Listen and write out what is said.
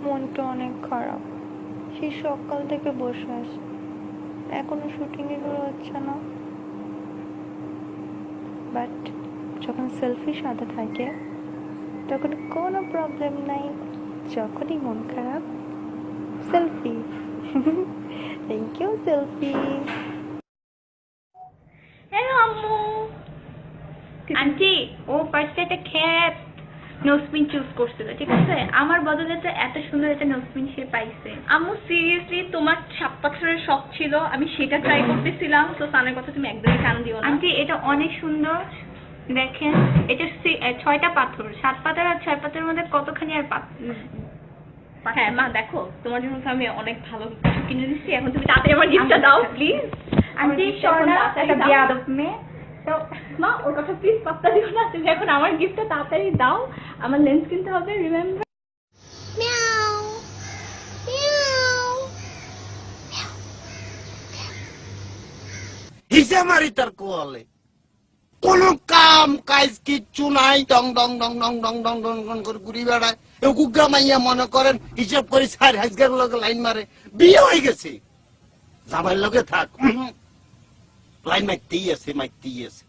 মনটা অনেক খারাপ। সেই সকাল থেকে বসে আছে, এখনো শুটিং এগুলো হচ্ছে না। বাট যখন সেলফি সাথে থাকে তখন কোনো প্রবলেম নাই। যখনই মন খারাপ, selfie. Thank you selfie. Hello আম্মু। আন্টি ও ফার্স্টে একটা খ্যাত নোজপিন চুজ করছিল, ঠিক আছে? আমার বদলে তো এত সুন্দর একটা নোজপিন সে পাইছে। আম্মু সিরিয়াসলি তোমার 7 বছরের শখ ছিল, আমি সেটা ট্রাই করতেছিলাম, তো সানের কথা তুমি একদমই কান দিও না। আন্টি এটা অনেক সুন্দর, দেখেন এটা 6টা পাথর, 7 পাতার আর 6 পাতার মধ্যে কতখানি আর হ্যাঁ মা দেখো, তোমার জন্য তো আমি অনেক ভালো কিছু কিনে দিচ্ছি, এখন তুমি তাড়াতাড়ি আমার গিফটটা দাও প্লিজ। আন্টি শোনা একটা বেয়াদব মেয়ে, তো মা ওর কথা প্লিজ পাত্তা দিও না, তুমি এখন আমার গিফটটা তাড়াতাড়ি দাও, আমার লেন্স কিনতে হবে, রিমেম্বার। হিসে মারি তার কোয়ালে কোন কাম কাজ কিচ্ছু নাই, ডং ডং ডং ডং ডং ডং ডং ডং করে ঘুরি বেড়ায়। গুগ্গা মাইয়া মনে করেন হিসাব করে 4,000 লোক লাইন মারে, বিয়ে হয়ে গেছে, জামাইয়ের লোকে থাক, লাইন মারতেই আছে মারতেই আছে।